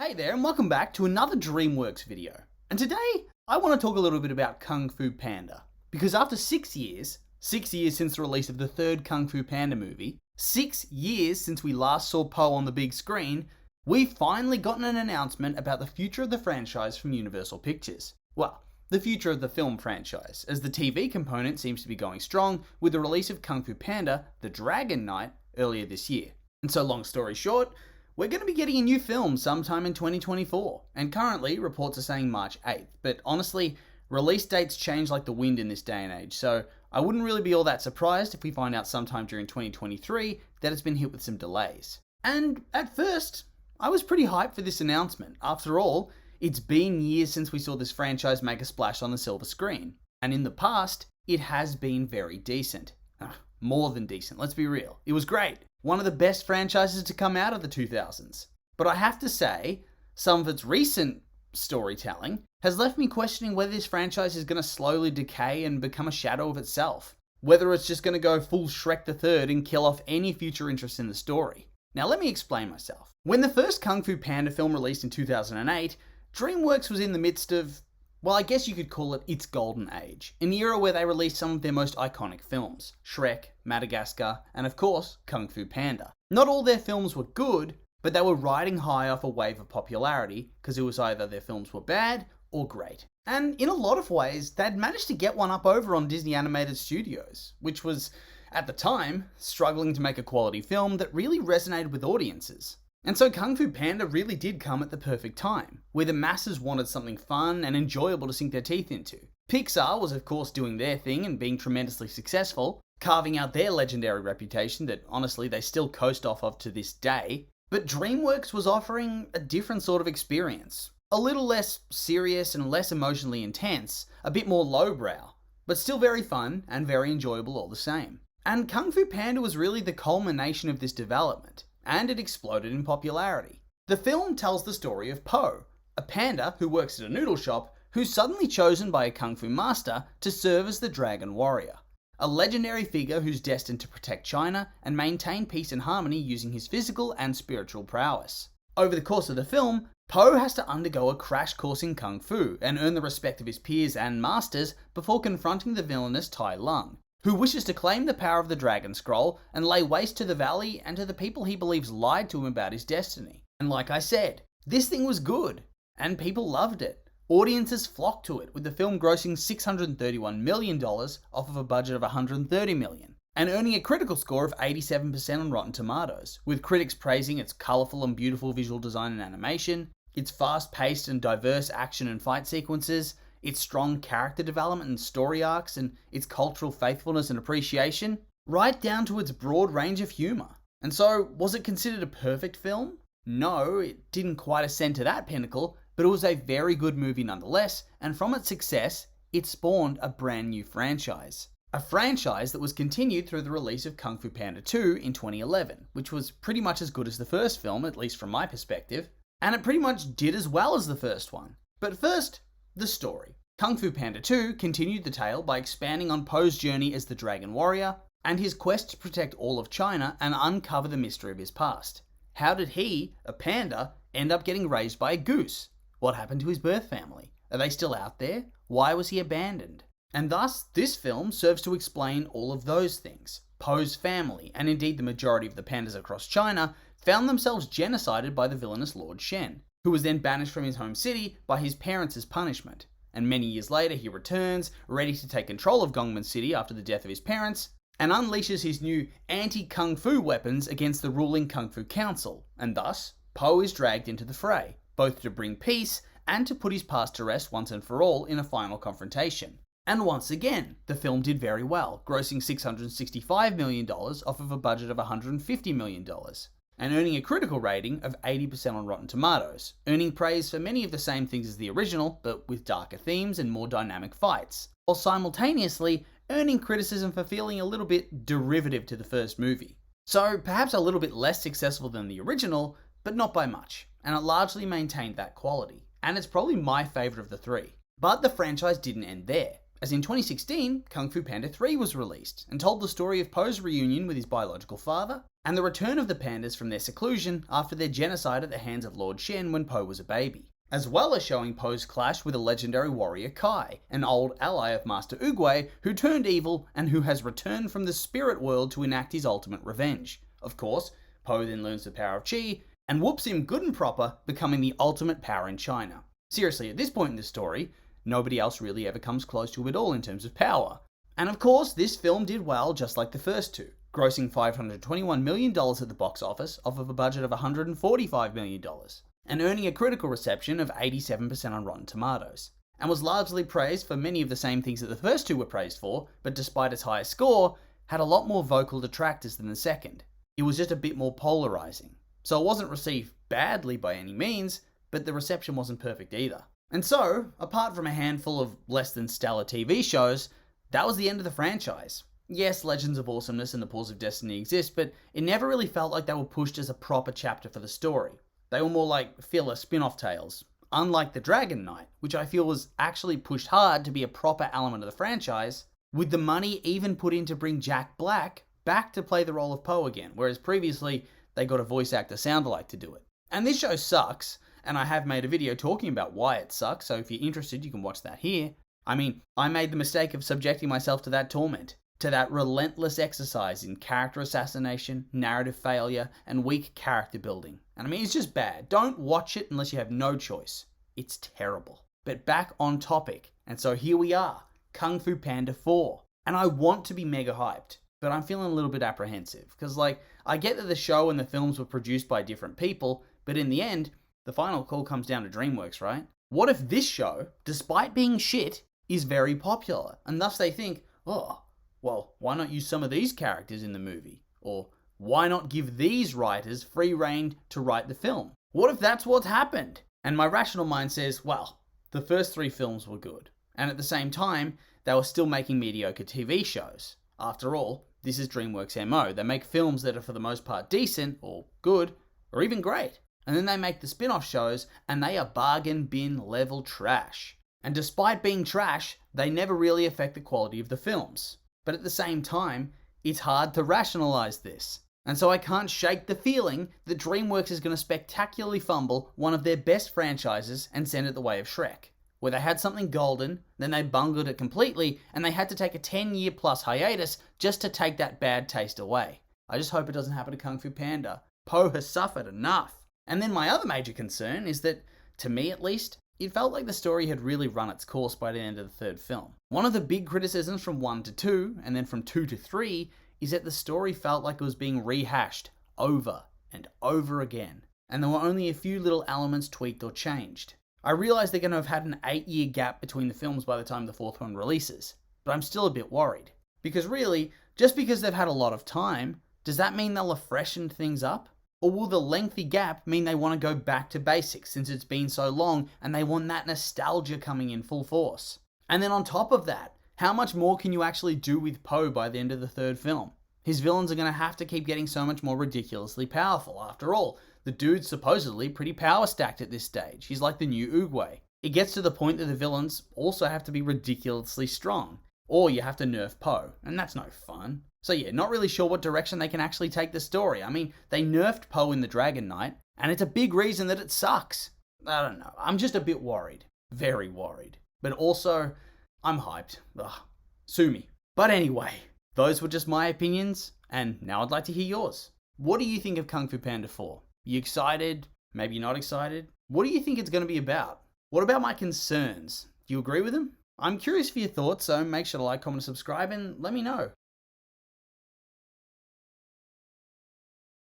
Hey there, and welcome back to another DreamWorks video. And today, I want to talk a little bit about Kung Fu Panda. Because after 6 years since the release of the third Kung Fu Panda movie, 6 years since we last saw Po on the big screen, we've finally gotten an announcement about the future of the franchise from Universal Pictures. Well, the future of the film franchise, as the TV component seems to be going strong with the release of Kung Fu Panda, The Dragon Knight, earlier this year. And so long story short, we're going to be getting a new film sometime in 2024, and currently reports are saying March 8th, but honestly, release dates change like the wind in this day and age, so I wouldn't really be all that surprised if we find out sometime during 2023 that it's been hit with some delays. And at first, I was pretty hyped for this announcement. After all, it's been years since we saw this franchise make a splash on the silver screen, and in the past, it has been very decent. More than decent, let's be real. It was great. One of the best franchises to come out of the 2000s. But I have to say, some of its recent storytelling has left me questioning whether this franchise is going to slowly decay and become a shadow of itself. Whether it's just going to go full Shrek the Third and kill off any future interest in the story. Now let me explain myself. When the first Kung Fu Panda film released in 2008, DreamWorks was in the midst of, well, I guess you could call it its golden age, an era where they released some of their most iconic films, Shrek, Madagascar, and of course, Kung Fu Panda. Not all their films were good, but they were riding high off a wave of popularity, because it was either their films were bad or great. And in a lot of ways, they'd managed to get one up over on Disney Animated Studios, which was, at the time, struggling to make a quality film that really resonated with audiences. And so Kung Fu Panda really did come at the perfect time, where the masses wanted something fun and enjoyable to sink their teeth into. Pixar was of course doing their thing and being tremendously successful, carving out their legendary reputation that honestly they still coast off of to this day. But DreamWorks was offering a different sort of experience. A little less serious and less emotionally intense, a bit more lowbrow, but still very fun and very enjoyable all the same. And Kung Fu Panda was really the culmination of this development, and it exploded in popularity. The film tells the story of Po, a panda who works at a noodle shop who's suddenly chosen by a kung fu master to serve as the Dragon Warrior, a legendary figure who's destined to protect China and maintain peace and harmony using his physical and spiritual prowess. Over the course of the film, Po has to undergo a crash course in kung fu and earn the respect of his peers and masters before confronting the villainous Tai Lung, who wishes to claim the power of the Dragon Scroll and lay waste to the valley and to the people he believes lied to him about his destiny. And like I said, this thing was good, and people loved it. Audiences flocked to it, with the film grossing $631 million off of a budget of $130 million, and earning a critical score of 87% on Rotten Tomatoes, with critics praising its colourful and beautiful visual design and animation, its fast-paced and diverse action and fight sequences, its strong character development and story arcs, and its cultural faithfulness and appreciation, right down to its broad range of humour. And so, was it considered a perfect film? No, it didn't quite ascend to that pinnacle, but it was a very good movie nonetheless, and from its success, it spawned a brand new franchise. A franchise that was continued through the release of Kung Fu Panda 2 in 2011, which was pretty much as good as the first film, at least from my perspective, and it pretty much did as well as the first one. But first, the story. Kung Fu Panda 2 continued the tale by expanding on Po's journey as the Dragon Warrior and his quest to protect all of China and uncover the mystery of his past. How did he, a panda, end up getting raised by a goose? What happened to his birth family? Are they still out there? Why was he abandoned? And thus, this film serves to explain all of those things. Po's family, and indeed the majority of the pandas across China, found themselves genocided by the villainous Lord Shen, who was then banished from his home city by his parents as punishment. And many years later he returns, ready to take control of Gongmen City after the death of his parents, and unleashes his new anti-kung fu weapons against the ruling Kung Fu Council, and thus, Po is dragged into the fray, both to bring peace and to put his past to rest once and for all in a final confrontation. And once again, the film did very well, grossing $665 million off of a budget of $150 million, and earning a critical rating of 80% on Rotten Tomatoes, earning praise for many of the same things as the original, but with darker themes and more dynamic fights, while simultaneously earning criticism for feeling a little bit derivative to the first movie. So perhaps a little bit less successful than the original, but not by much, and it largely maintained that quality, and it's probably my favourite of the three. But the franchise didn't end there. as in 2016, Kung Fu Panda 3 was released and told the story of Po's reunion with his biological father and the return of the pandas from their seclusion after their genocide at the hands of Lord Shen when Po was a baby, as well as showing Po's clash with a legendary warrior Kai, an old ally of Master Oogway who turned evil and who has returned from the spirit world to enact his ultimate revenge. Of course, Po then learns the power of Qi and whoops him good and proper, becoming the ultimate power in China. Seriously, at this point in the story, nobody else really ever comes close to him at all in terms of power. And of course, this film did well just like the first two, grossing $521 million at the box office off of a budget of $145 million, and earning a critical reception of 87% on Rotten Tomatoes, and was largely praised for many of the same things that the first two were praised for, but despite its higher score, had a lot more vocal detractors than the second. It was just a bit more polarizing. So it wasn't received badly by any means, but the reception wasn't perfect either. And so, apart from a handful of less than stellar TV shows, that was the end of the franchise. Yes, Legends of Awesomeness and the Pools of Destiny exist, but it never really felt like they were pushed as a proper chapter for the story. They were more like filler spin-off tales, unlike the Dragon Knight, which I feel was actually pushed hard to be a proper element of the franchise, with the money even put in to bring Jack Black back to play the role of Po again, whereas previously they got a voice actor sound-alike to do it. And this show sucks, and I have made a video talking about why it sucks, so if you're interested you can watch that here. I mean, I made the mistake of subjecting myself to that torment, to that relentless exercise in character assassination, narrative failure, and weak character building. And I mean, it's just bad. Don't watch it unless you have no choice. It's terrible. But back on topic, and so here we are, Kung Fu Panda 4. And I want to be mega hyped, but I'm feeling a little bit apprehensive, because I get that the show and the films were produced by different people, but in the end, the final call comes down to DreamWorks, right? What if this show, despite being shit, is very popular, and thus they think, oh, well, why not use some of these characters in the movie? Or why not give these writers free rein to write the film? What if that's what's happened? And my rational mind says, well, the first 3 films were good, and at the same time, they were still making mediocre TV shows. After all, this is DreamWorks' MO. They make films that are for the most part decent, or good, or even great. And then they make the spin-off shows, and they are bargain bin level trash. And despite being trash, they never really affect the quality of the films. But at the same time, it's hard to rationalize this. And so I can't shake the feeling that DreamWorks is going to spectacularly fumble one of their best franchises and send it the way of Shrek, where they had something golden, then they bungled it completely, and they had to take a 10-year plus hiatus just to take that bad taste away. I just hope it doesn't happen to Kung Fu Panda. Po has suffered enough. And then my other major concern is that, to me at least, it felt like the story had really run its course by the end of the third film. One of the big criticisms from 1 to 2, and then from 2 to 3, is that the story felt like it was being rehashed over and over again, and there were only a few little elements tweaked or changed. I realise they're going to have had an 8-year gap between the films by the time the 4th one releases, but I'm still a bit worried. Because really, just because they've had a lot of time, does that mean they'll have freshened things up? Or will the lengthy gap mean they want to go back to basics since it's been so long and they want that nostalgia coming in full force? And then on top of that, how much more can you actually do with Po by the end of the 3rd film? His villains are going to have to keep getting so much more ridiculously powerful. After all, the dude's supposedly pretty power stacked at this stage. He's like the new Oogway. It gets to the point that the villains also have to be ridiculously strong. Or you have to nerf Po, and that's no fun. So yeah, not really sure what direction they can actually take the story. I mean, they nerfed Po in the Dragon Knight, and it's a big reason that it sucks. I don't know, I'm just a bit worried. Very worried. But also, I'm hyped. Ugh, sue me. But anyway, those were just my opinions, and now I'd like to hear yours. What do you think of Kung Fu Panda 4? You excited? Maybe you're not excited? What do you think it's going to be about? What about my concerns? Do you agree with them? I'm curious for your thoughts, so make sure to like, comment, and subscribe, and let me know.